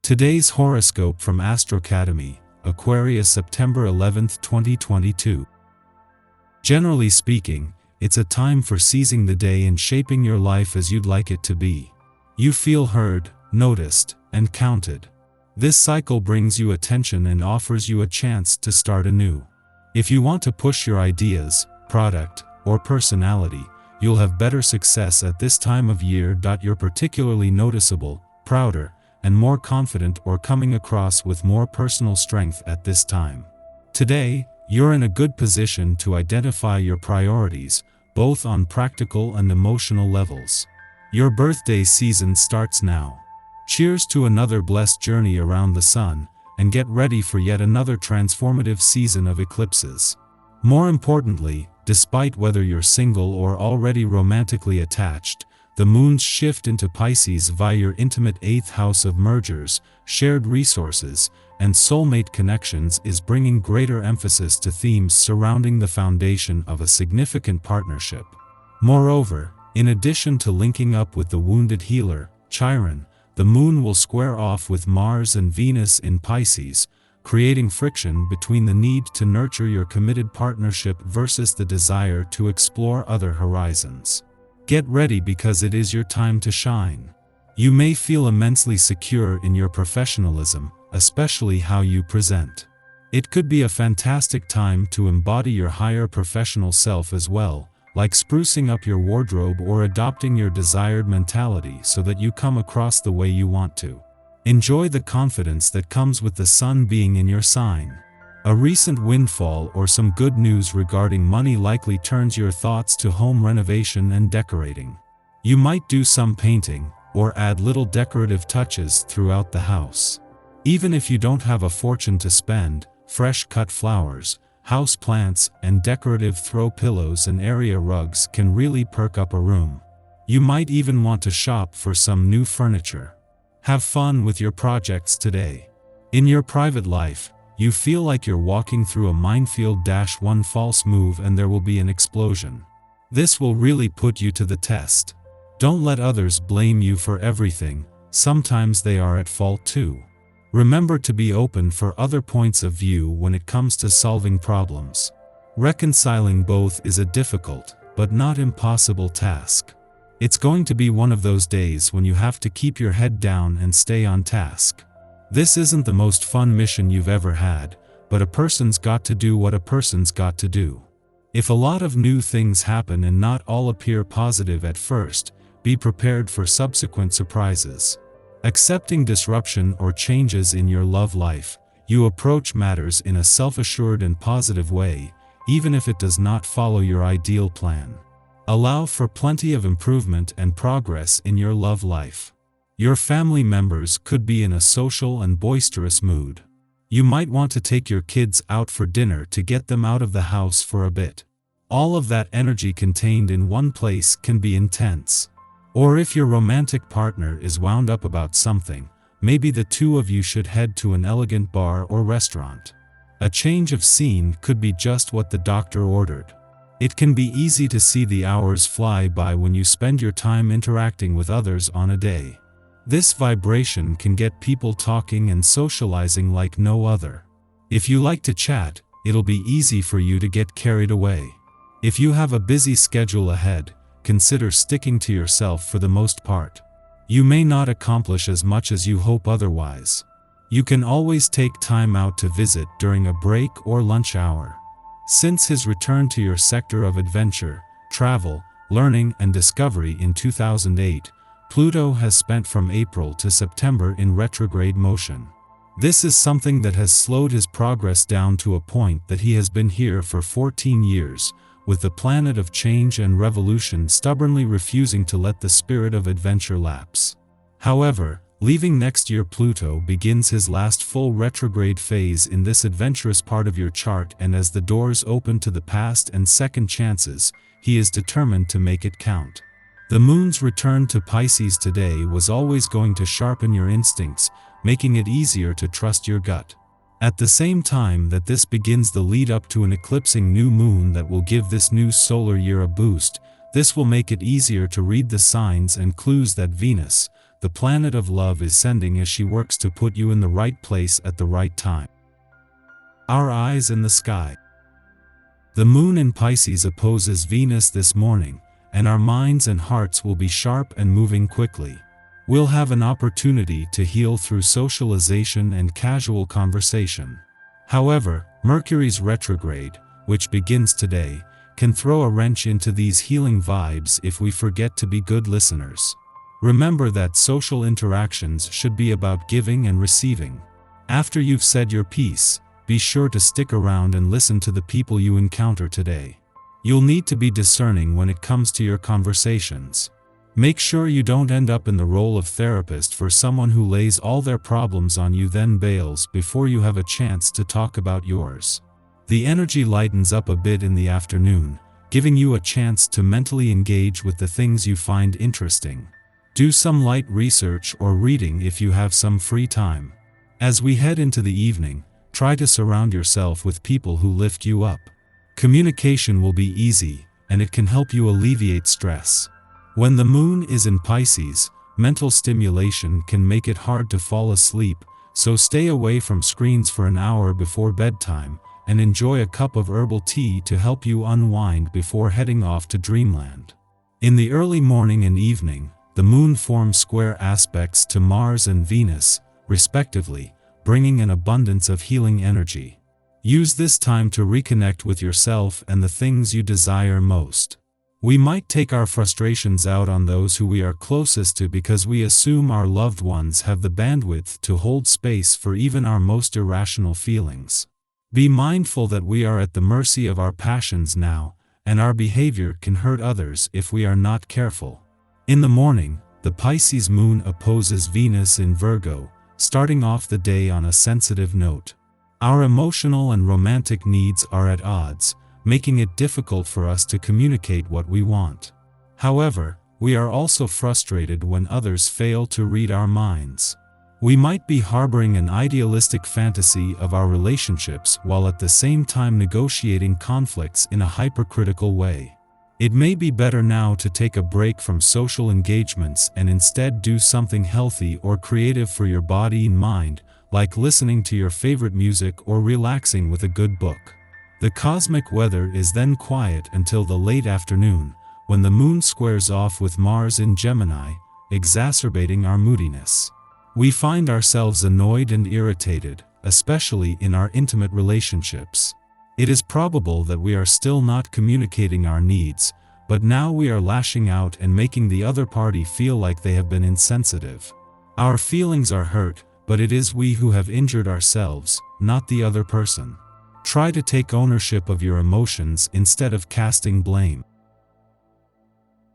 Today's horoscope from Astrocademy, Aquarius September 11, 2022. Generally speaking, it's a time for seizing the day and shaping your life as you'd like it to be. You feel heard, noticed, and counted. This cycle brings you attention and offers you a chance to start anew. If you want to push your ideas, product, or personality, you'll have better success at this time of year. You're particularly noticeable, prouder, and more confident or coming across with more personal strength at this time. Today, you're in a good position to identify your priorities, both on practical and emotional levels. Your birthday season starts now. Cheers to another blessed journey around the sun, and get ready for yet another transformative season of eclipses. More importantly, despite whether you're single or already romantically attached, the moon's shift into Pisces via your intimate 8th house of mergers, shared resources, and soulmate connections is bringing greater emphasis to themes surrounding the foundation of a significant partnership. Moreover, in addition to linking up with the wounded healer, Chiron, the moon will square off with Mars and Venus in Pisces, creating friction between the need to nurture your committed partnership versus the desire to explore other horizons. Get ready because it is your time to shine. You may feel immensely secure in your professionalism, especially how you present. It could be a fantastic time to embody your higher professional self as well, like sprucing up your wardrobe or adopting your desired mentality so that you come across the way you want to. Enjoy the confidence that comes with the sun being in your sign. A recent windfall or some good news regarding money likely turns your thoughts to home renovation and decorating. You might do some painting, or add little decorative touches throughout the house. Even if you don't have a fortune to spend, fresh cut flowers, house plants, and decorative throw pillows and area rugs can really perk up a room. You might even want to shop for some new furniture. Have fun with your projects today. In your private life, you feel like you're walking through a minefield. One false move and there will be an explosion. This will really put you to the test. Don't let others blame you for everything, sometimes they are at fault too. Remember to be open for other points of view when it comes to solving problems. Reconciling both is a difficult, but not impossible task. It's going to be one of those days when you have to keep your head down and stay on task. This isn't the most fun mission you've ever had, but a person's got to do what a person's got to do. If a lot of new things happen and not all appear positive at first, be prepared for subsequent surprises. Accepting disruption or changes in your love life, you approach matters in a self-assured and positive way, even if it does not follow your ideal plan. Allow for plenty of improvement and progress in your love life. Your family members could be in a social and boisterous mood. You might want to take your kids out for dinner to get them out of the house for a bit. All of that energy contained in one place can be intense. Or if your romantic partner is wound up about something, maybe the two of you should head to an elegant bar or restaurant. A change of scene could be just what the doctor ordered. It can be easy to see the hours fly by when you spend your time interacting with others on a day. This vibration can get people talking and socializing like no other. If you like to chat, it'll be easy for you to get carried away. If you have a busy schedule ahead, consider sticking to yourself for the most part. You may not accomplish as much as you hope otherwise. You can always take time out to visit during a break or lunch hour. Since his return to your sector of adventure, travel, learning, and discovery in 2008, Pluto has spent from April to September in retrograde motion. This is something that has slowed his progress down to a point that he has been here for 14 years, with the planet of change and revolution stubbornly refusing to let the spirit of adventure lapse. However, leaving next year, Pluto begins his last full retrograde phase in this adventurous part of your chart, and as the doors open to the past and second chances, he is determined to make it count. The moon's return to Pisces today was always going to sharpen your instincts, making it easier to trust your gut. At the same time that this begins the lead up to an eclipsing new moon that will give this new solar year a boost, this will make it easier to read the signs and clues that Venus, the planet of love is sending as she works to put you in the right place at the right time. Our eyes in the sky. The moon in Pisces opposes Venus this morning, and our minds and hearts will be sharp and moving quickly. We'll have an opportunity to heal through socialization and casual conversation. However, Mercury's retrograde, which begins today, can throw a wrench into these healing vibes if we forget to be good listeners. Remember that social interactions should be about giving and receiving. After you've said your piece, be sure to stick around and listen to the people you encounter today. You'll need to be discerning when it comes to your conversations. Make sure you don't end up in the role of therapist for someone who lays all their problems on you then bails before you have a chance to talk about yours. The energy lightens up a bit in the afternoon, giving you a chance to mentally engage with the things you find interesting. Do some light research or reading if you have some free time. As we head into the evening, try to surround yourself with people who lift you up. Communication will be easy, and it can help you alleviate stress. When the moon is in Pisces, mental stimulation can make it hard to fall asleep, so stay away from screens for an hour before bedtime, and enjoy a cup of herbal tea to help you unwind before heading off to dreamland. In the early morning and evening, the moon forms square aspects to Mars and Venus, respectively, bringing an abundance of healing energy. Use this time to reconnect with yourself and the things you desire most. We might take our frustrations out on those who we are closest to because we assume our loved ones have the bandwidth to hold space for even our most irrational feelings. Be mindful that we are at the mercy of our passions now, and our behavior can hurt others if we are not careful. In the morning, the Pisces moon opposes Venus in Virgo, starting off the day on a sensitive note. Our emotional and romantic needs are at odds, making it difficult for us to communicate what we want. However, we are also frustrated when others fail to read our minds. We might be harboring an idealistic fantasy of our relationships while at the same time negotiating conflicts in a hypercritical way. It may be better now to take a break from social engagements and instead do something healthy or creative for your body and mind, like listening to your favorite music or relaxing with a good book. The cosmic weather is then quiet until the late afternoon, when the moon squares off with Mars in Gemini, exacerbating our moodiness. We find ourselves annoyed and irritated, especially in our intimate relationships. It is probable that we are still not communicating our needs, but now we are lashing out and making the other party feel like they have been insensitive. Our feelings are hurt, but it is we who have injured ourselves, not the other person. Try to take ownership of your emotions instead of casting blame.